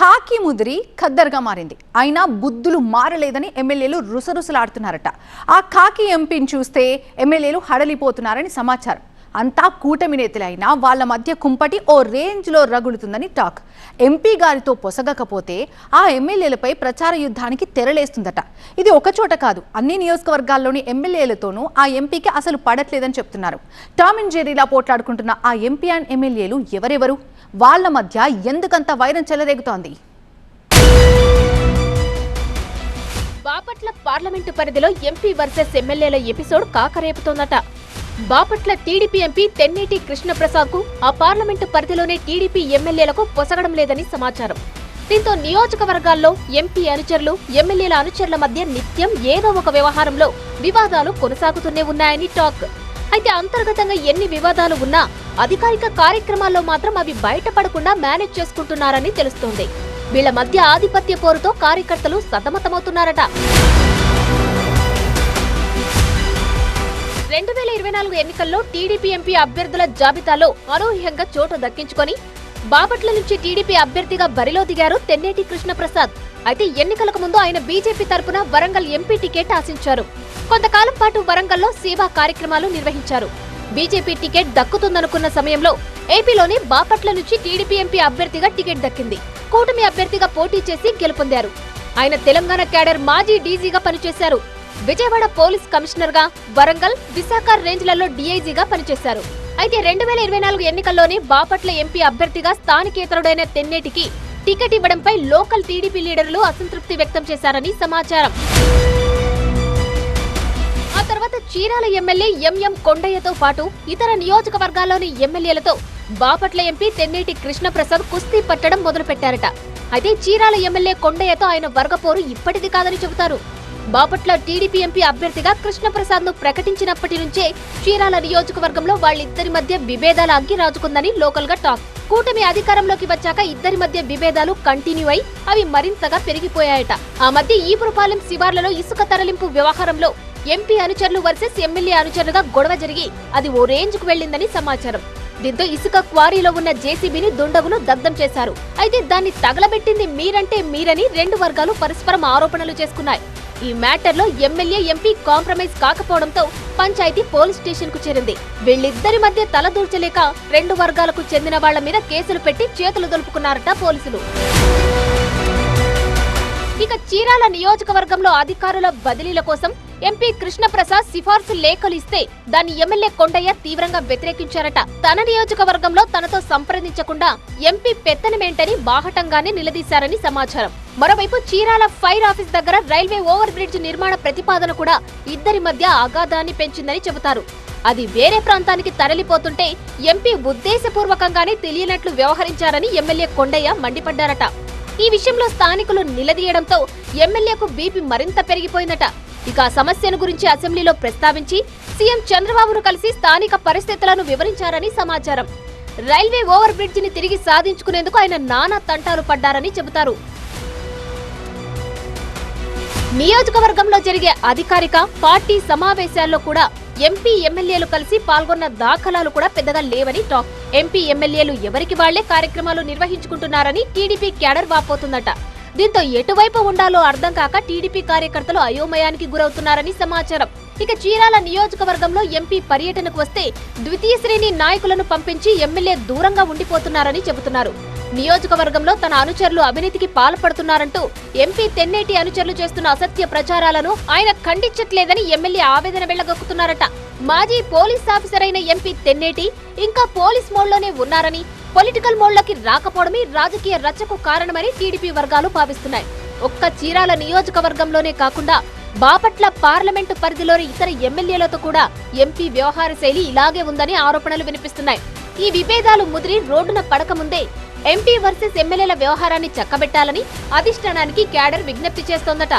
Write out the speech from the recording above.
కాకి ముదిరి ఖద్దరుగా మారింది. అయినా బుద్ధులు మారలేదని ఎమ్మెల్యేలు రుసరుసలాడుతున్నారట. ఆ కాకి ఎంపీని చూస్తే ఎమ్మెల్యేలు హడలిపోతున్నారని సమాచారం. అంతా కూటమి నేతలైనా వాళ్ళ మధ్య కుంపటి ఓ రేంజ్లో రగులుతుందని టాక్. ఎంపీ గారితో పొసగకపోతే ఆ ఎమ్మెల్యేలపై ప్రచార యుద్ధానికి తెరలేస్తుందట. ఇది ఒకచోట కాదు, అన్ని నియోజకవర్గాల్లోని ఎమ్మెల్యేలతోనూ ఆ ఎంపీకి అసలు పడట్లేదని చెప్తున్నారు. టామ్ అండ్ జెర్రీలా పోట్లాడుకుంటున్న ఆ ఎంపీ అండ్ ఎమ్మెల్యేలు ఎవరెవరు? వాళ్ళ మధ్య ఎందుకంత వైరం చెలరేగుతోంది? బాపట్ల పార్లమెంటు పరిధిలో ఎంపీ వర్సెస్ ఎమ్మెల్యేల ఎపిసోడ్ కాకరేపుతోందట. బాపట్ల టీడీపీ ఎంపీ తెన్నేటి కృష్ణప్రసాద్ కు ఆ పార్లమెంటు పరిధిలోనే టీడీపీ ఎమ్మెల్యేలకు పొసగడం లేదని సమాచారం. దీంతో నియోజకవర్గాల్లో ఎంపీ అనుచరులు, ఎమ్మెల్యేల అనుచరుల మధ్య నిత్యం ఏదో ఒక వ్యవహారంలో వివాదాలు కొనసాగుతూనే ఉన్నాయని టాక్. అయితే అంతర్గతంగా ఎన్ని వివాదాలు ఉన్నా అధికారిక కార్యక్రమాల్లో మాత్రం అవి బయటపడకుండా మేనేజ్ చేసుకుంటున్నారని తెలుస్తోంది. వీళ్ల మధ్య ఆధిపత్య పోరుతో కార్యకర్తలు సతమతమవుతున్నారట. 2024 ఎన్నికల్లో టీడీపీ ఎంపీ అభ్యర్థుల జాబితాలో అనూహ్యంగా చోటు దక్కించుకొని బాపట్ల నుంచి టీడీపీ అభ్యర్థిగా బరిలో దిగారు తెన్నేటి కృష్ణప్రసాద్. అయితే ఎన్నికలకు ముందు ఆయన బీజేపీ తరపున వరంగల్ ఎంపీ టికెట్ ఆశించారు. కొంతకాలం పాటు వరంగల్లో సేవా కార్యక్రమాలు నిర్వహించారు. బీజేపీ టికెట్ దక్కుతుందనుకున్న సమయంలో ఏపీలోని బాపట్ల నుంచి టీడీపీ ఎంపీ అభ్యర్థిగా టికెట్ దక్కింది. కూటమి అభ్యర్థిగా పోటీ చేసి గెలుపొందారు. ఆయన తెలంగాణ క్యాడర్ మాజీ డీజీగా పనిచేశారు. విజయవాడ పోలీస్ కమిషనర్ గా, వరంగల్, విశాఖ రేంజ్లలో డీఐజీగా పనిచేశారు. అయితే 2024 ఎన్నికల్లోనే బాపట్ల ఎంపీ అభ్యర్థిగా స్థానికేతరుడైన తెన్నేటికి టికెట్ ఇవ్వడంపై లోకల్ టీడీపీ లీడర్లు అసంతృప్తి వ్యక్తం చేశారని సమాచారం. ఆ తర్వాత చీరాల ఎమ్మెల్యే ఎంఎం కొండయ్యతో పాటు ఇతర నియోజకవర్గాల్లోని ఎమ్మెల్యేలతో బాపట్ల ఎంపీ తెన్నేటి కృష్ణప్రసాద్ కుస్తీ పట్టడం మొదలుపెట్టారట. అయితే చీరాల ఎమ్మెల్యే కొండయ్యతో ఆయన వర్గపోరు ఇప్పటిది కాదని చెబుతారు. బాపట్ల టీడీపీ ఎంపీ అభ్యర్థిగా కృష్ణప్రసాద్ ను ప్రకటించినప్పటి నుంచే చీరాల నియోజకవర్గంలో వాళ్ళిద్దరి మధ్య విభేదాల అగ్గి రాజుకుందని లోకల్ గా టాక్. కూటమి అధికారంలోకి వచ్చాక ఇద్దరి మధ్య విభేదాలు కంటిన్యూ అయి అవి మరింతగా పెరిగిపోయాయట. ఆ మధ్య ఈపురపాలెం శివార్లలో ఇసుక తరలింపు వ్యవహారంలో ఎంపీ అనుచరులు వర్సెస్ ఎమ్మెల్యే అనుచరులుగా గొడవ జరిగి అది ఓ రేంజ్ కు వెళ్లిందని సమాచారం. దీంతో ఇసుక క్వారీలో ఉన్న జేసీబీని దుండగులు దగ్ధం చేశారు. అయితే దాన్ని తగలబెట్టింది మీరంటే మీరని రెండు వర్గాలు పరస్పరం ఆరోపణలు చేసుకున్నాయి. ఈ మ్యాటర్లో ఎమ్మెల్యే ఎంపీ కాంప్రమైజ్ కాకపోవడంతో పంచాయతీ పోలీస్ స్టేషన్ కు చేరింది. వీళ్ళిద్దరి మధ్య తలదూర్చలేక రెండు వర్గాలకు చెందిన వాళ్ల మీద కేసులు పెట్టి చేతులు దులుపుకున్నారట పోలీసులు. ఇక చీరాల నియోజకవర్గంలో అధికారుల బదిలీల కోసం ఎంపీ కృష్ణప్రసాద్ సిఫార్సు లేఖలు ఇస్తే దాన్ని ఎమ్మెల్యే కొండయ్య తీవ్రంగా వ్యతిరేకించారట. తన నియోజకవర్గంలో తనతో సంప్రదించకుండా ఎంపీ పెత్తనమేంటని బాహటంగానే నిలదీశారని సమాచారం. మరోవైపు చీరాల ఫైర్ ఆఫీస్ దగ్గర రైల్వే ఓవర్ బ్రిడ్జ్ నిర్మాణ ప్రతిపాదన కూడా ఇద్దరి మధ్య అగాధాన్ని పెంచిందని చెబుతారు. అది వేరే ప్రాంతానికి తరలిపోతుంటే ఎంపీ ఉద్దేశపూర్వకంగానే తెలియనట్లు వ్యవహరించారని ఎమ్మెల్యే కొండయ్య మండిపడ్డారట. ఈ విషయంలో స్థానికులు నిలదీయడంతో ఎమ్మెల్యేకు బీపీ మరింత పెరిగిపోయిందట. ఇక ఆ సమస్యను గురించి అసెంబ్లీలో ప్రస్తావించి సీఎం చంద్రబాబును కలిసి స్థానిక పరిస్థితులను వివరించారని సమాచారం. రైల్వే ఓవర్ బ్రిడ్జ్ ని తిరిగి సాధించుకునేందుకు ఆయన నానా తంటాలు పడ్డారని చెబుతారు. నియోజకవర్గంలో జరిగే అధికారిక పార్టీ సమావేశాల్లో కూడా ఎంపీ ఎమ్మెల్యేలు కలిసి పాల్గొన్న దాఖలాలు కూడా పెద్దగా లేవని టాక్. ఎంపీ ఎమ్మెల్యేలు ఎవరికి వాళ్లే కార్యక్రమాలు నిర్వహించుకుంటున్నారని టీడీపీ క్యాడర్ వాపోతుందట. దీంతో ఎటువైపు ఉండాలో అర్థం కాక టీడీపీ కార్యకర్తలు అయోమయానికి గురవుతున్నారని సమాచారం. ఇక చీరాల నియోజకవర్గంలో ఎంపీ పర్యటనకు వస్తే ద్వితీయ శ్రేణి నాయకులను పంపించి ఎమ్మెల్యే దూరంగా ఉండిపోతున్నారని చెబుతున్నారు. నియోజకవర్గంలో తన అనుచరులు అవినీతికి పాల్పడుతున్నారంటూ ఎంపీ తెన్నేటి అనుచరులు చేస్తున్న అసత్య ప్రచారాలను ఆయన ఖండించట్లేదని ఎమ్మెల్యే ఆవేదన వెళ్లగొక్కుతున్నారట. మాజీ పోలీస్ ఆఫీసర్ అయిన ఎంపీ తెన్నేటి ఇంకా పోలీస్ మోడ్లోనే ఉన్నారని, పొలిటికల్ మోడ్లోకి రాకపోవడమే రాజకీయ రచ్చకు కారణమని టీడీపీ వర్గాలు భావిస్తున్నాయి. ఒక్క చీరాల నియోజకవర్గంలోనే కాకుండా బాపట్ల పార్లమెంటు పరిధిలోని ఇతర ఎమ్మెల్యేలతో కూడా ఎంపీ వ్యవహార శైలి ఇలాగే ఉందని ఆరోపణలు వినిపిస్తున్నాయి. ఈ విభేదాలు ముదిరి రోడ్డున పడకముందే ఎంపీ వర్సెస్ ఎమ్మెల్యేల వ్యవహారాన్ని చక్కబెట్టాలని అధిష్టానానికి క్యాడర్ విజ్ఞప్తి చేస్తోందట.